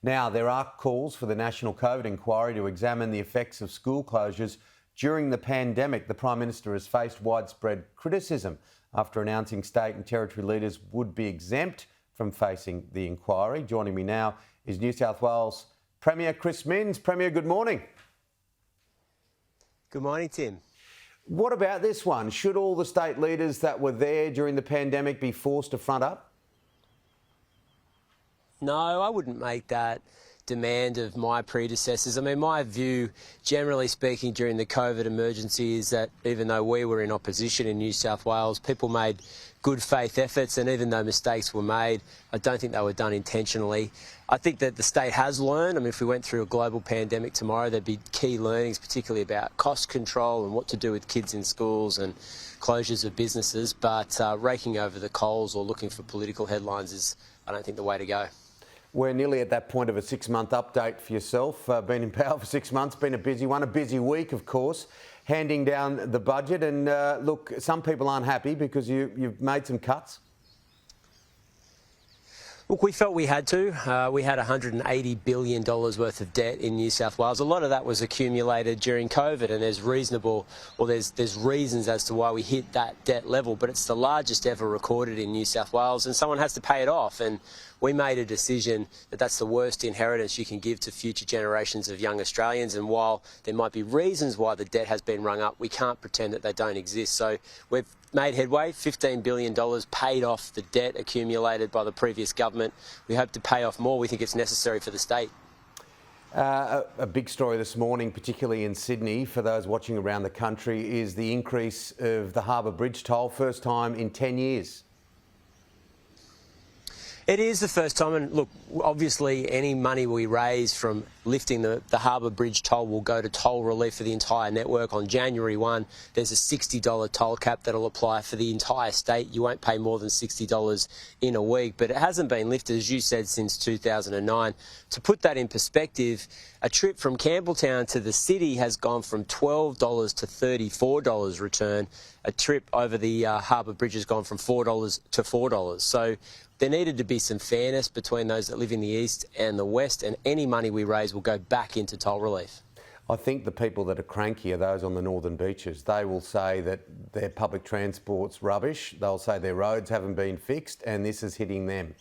Now, there are calls for the National COVID inquiry to examine the effects of school closures during the pandemic. The Prime Minister has faced widespread criticism after announcing state and territory leaders would be exempt from facing the inquiry. Joining me now is New South Wales Premier Chris Minns. Premier, good morning. Good morning, Tim. What about this one? Should all the state leaders that were there during the pandemic be forced to front up? No, I wouldn't make that demand of my predecessors. I mean, my view, generally speaking, during the COVID emergency is that even though we were in opposition in New South Wales, people made good faith efforts, and even though mistakes were made, I don't think they were done intentionally. I think that the state has learned. I mean, if we went through a global pandemic tomorrow, there'd be key learnings, particularly about cost control and what to do with kids in schools and closures of businesses. But raking over the coals or looking for political headlines is, I don't think, the way to go. We're nearly at that point of a 6-month update for yourself. Been in power for 6 months, been a busy one, a busy week, of course, handing down the budget. And look, some people aren't happy because you've made some cuts. Look, we felt we had to. We had $180 billion worth of debt in New South Wales. A lot of that was accumulated during COVID, and there's reasons as to why we hit that debt level, but it's the largest ever recorded in New South Wales, and someone has to pay it off. And we made a decision that that's the worst inheritance you can give to future generations of young Australians. And while there might be reasons why the debt has been rung up, we can't pretend that they don't exist. So we've made headway, $15 billion paid off the debt accumulated by the previous government. We hope to pay off more. We think it's necessary for the state. A big story this morning, particularly in Sydney, for those watching around the country, is the increase of the Harbour Bridge toll, first time in 10 years. It is the first time, and look, obviously any money we raise from lifting the Harbour Bridge toll will go to toll relief for the entire network. On January 1, there's a $60 toll cap that'll apply for the entire state. You won't pay more than $60 in a week, but it hasn't been lifted, as you said, since 2009. To put that in perspective, a trip from Campbelltown to the city has gone from $12 to $34 return. A trip over the Harbour Bridge has gone from $4 to $4. So there needed to be some fairness between those that live in the east and the west, and any money we raise will go back into toll relief. I think the people that are cranky are those on the northern beaches. They will say that their public transport's rubbish. They'll say their roads haven't been fixed, and this is hitting them.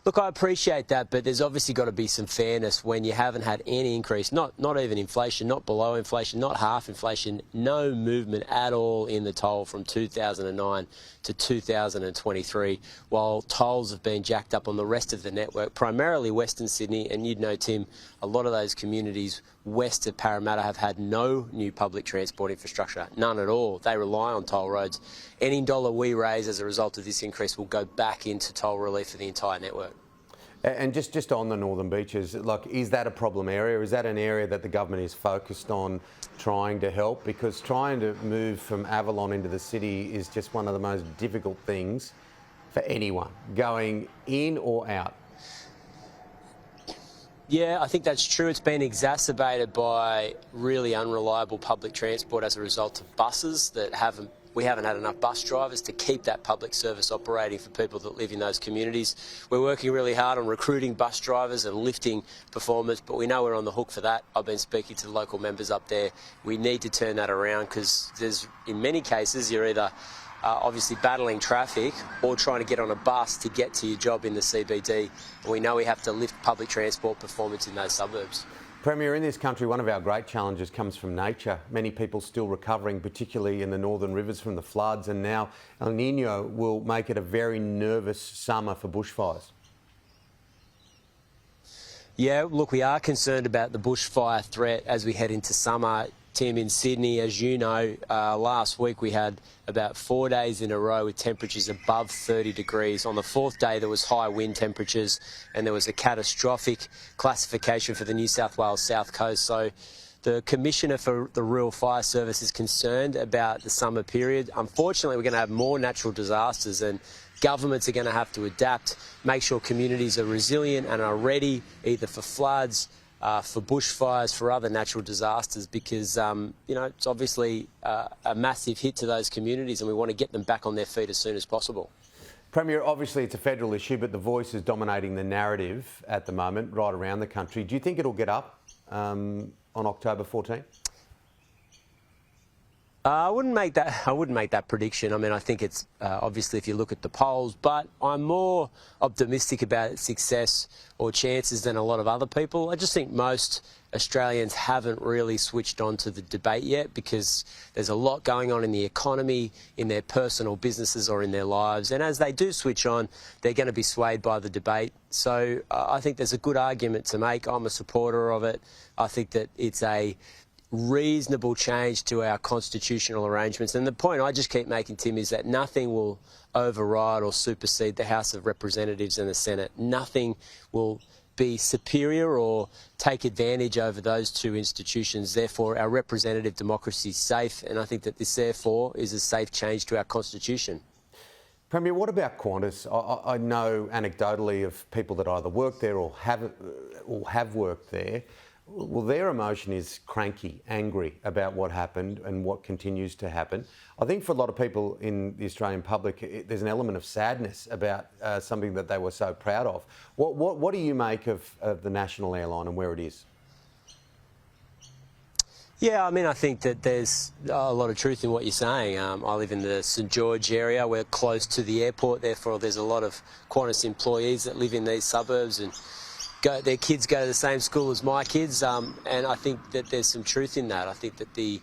Look, I appreciate that, but there's obviously got to be some fairness when you haven't had any increase, not even inflation, not below inflation, not half inflation, no movement at all in the toll from 2009 to 2023, while tolls have been jacked up on the rest of the network, primarily Western Sydney. And you'd know, Tim, a lot of those communities west of Parramatta have had no new public transport infrastructure, none at all. They rely on toll roads. Any dollar we raise as a result of this increase will go back into toll relief for the entire network. And just on the northern beaches, like, is that a problem area? Is that an area that the government is focused on trying to help? Because trying to move from Avalon into the city is just one of the most difficult things for anyone, going in or out. Yeah, I think that's true. It's been exacerbated by really unreliable public transport as a result of buses that we haven't had enough bus drivers to keep that public service operating for people that live in those communities. We're working really hard on recruiting bus drivers and lifting performers, but we know we're on the hook for that. I've been speaking to the local members up there. We need to turn that around because in many cases, you're either obviously battling traffic or trying to get on a bus to get to your job in the CBD. And we know we have to lift public transport performance in those suburbs. Premier, in this country, one of our great challenges comes from nature. Many people still recovering, particularly in the northern rivers from the floods, and now El Nino will make it a very nervous summer for bushfires. Yeah, look, we are concerned about the bushfire threat as we head into summer. Tim, in Sydney, as you know, last week we had about 4 days in a row with temperatures above 30 degrees. On the fourth day, there was high wind temperatures and there was a catastrophic classification for the New South Wales South Coast. So the Commissioner for the Rural Fire Service is concerned about the summer period. Unfortunately, we're going to have more natural disasters, and governments are going to have to adapt, make sure communities are resilient and are ready either for floods, for bushfires, for other natural disasters, because it's obviously a massive hit to those communities, and we want to get them back on their feet as soon as possible. Premier, obviously it's a federal issue, but the Voice is dominating the narrative at the moment right around the country. Do you think it'll get up on October 14? I wouldn't make that prediction. I mean, I think it's obviously if you look at the polls, but I'm more optimistic about its success or chances than a lot of other people. I just think most Australians haven't really switched on to the debate yet because there's a lot going on in the economy, in their personal businesses or in their lives. And as they do switch on, they're going to be swayed by the debate. So I think there's a good argument to make. I'm a supporter of it. I think that it's a reasonable change to our constitutional arrangements. And the point I just keep making, Tim, is that nothing will override or supersede the House of Representatives and the Senate. Nothing will be superior or take advantage over those two institutions. Therefore, our representative democracy is safe, and I think that this, therefore, is a safe change to our constitution. Premier, what about Qantas? I know anecdotally of people that either work there or have worked there. Well, their emotion is cranky, angry about what happened and what continues to happen. I think for a lot of people in the Australian public, there's an element of sadness about something that they were so proud of. What do you make of the national airline and where it is? Yeah, I mean, I think that there's a lot of truth in what you're saying. I live in the St George area. We're close to the airport. Therefore, there's a lot of Qantas employees that live in these suburbs and their kids go to the same school as my kids, and I think that there's some truth in that. I think that the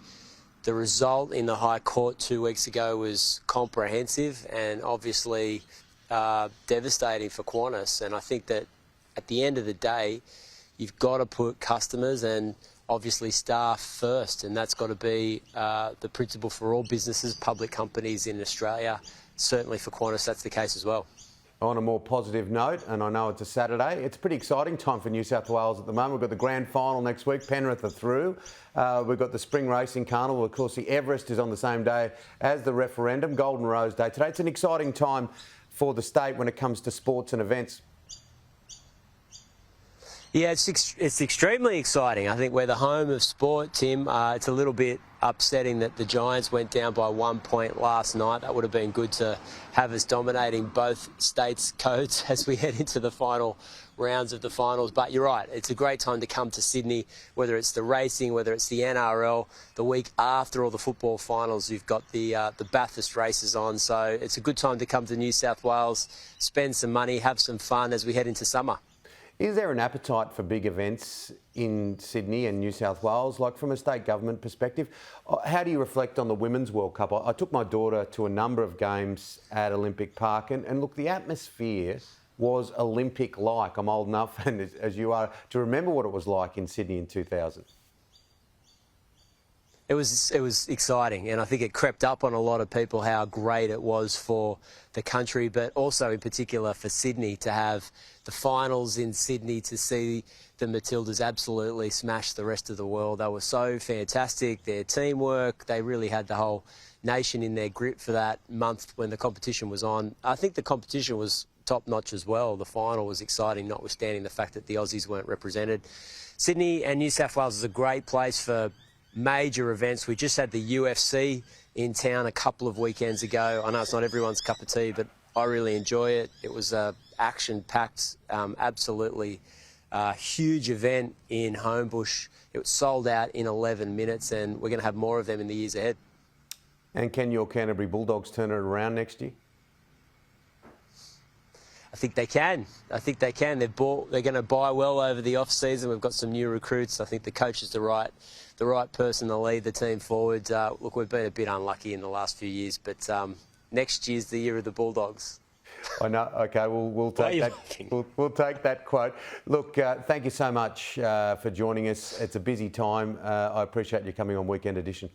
result in the High Court 2 weeks ago was comprehensive and obviously devastating for Qantas. And I think that at the end of the day, you've got to put customers and obviously staff first, and that's got to be the principle for all businesses, public companies in Australia. Certainly for Qantas, that's the case as well. On a more positive note, and I know it's a Saturday, it's a pretty exciting time for New South Wales at the moment. We've got the grand final next week, Penrith are through. We've got the Spring Racing Carnival. Of course, the Everest is on the same day as the referendum, Golden Rose Day. Today, it's an exciting time for the state when it comes to sports and events. Yeah, it's extremely exciting. I think we're the home of sport, Tim. It's a little bit upsetting that the Giants went down by 1 point last night. That would have been good to have us dominating both states' codes as we head into the final rounds of the finals. But you're right, it's a great time to come to Sydney, whether it's the racing, whether it's the NRL. The week after all the football finals, you've got the Bathurst races on. So it's a good time to come to New South Wales, spend some money, have some fun as we head into summer. Is there an appetite for big events in Sydney and New South Wales, like from a state government perspective? How do you reflect on the Women's World Cup? I took my daughter to a number of games at Olympic Park, and look, the atmosphere was Olympic-like. I'm old enough, and as you are, to remember what it was like in Sydney in 2000. It was exciting, and I think it crept up on a lot of people how great it was for the country, but also in particular for Sydney to have the finals in Sydney, to see the Matildas absolutely smash the rest of the world. They were so fantastic, their teamwork, they really had the whole nation in their grip for that month when the competition was on. I think the competition was top-notch as well. The final was exciting, notwithstanding the fact that the Aussies weren't represented. Sydney and New South Wales is a great place for major events. We just had the UFC in town a couple of weekends ago. I know it's not everyone's cup of tea, but I really enjoy it. It was a action-packed, absolutely huge event in Homebush. It was sold out in 11 minutes, and we're going to have more of them in the years ahead. And can your Canterbury Bulldogs turn it around next year? I think they can. I think they can. They're going to buy well over the off-season. We've got some new recruits. I think the coach is the right person to lead the team forward. Look, we've been a bit unlucky in the last few years, but next year's the year of the Bulldogs. I know. Okay, we'll take that. We'll take that quote. Look, thank you so much for joining us. It's a busy time. I appreciate you coming on Weekend Edition.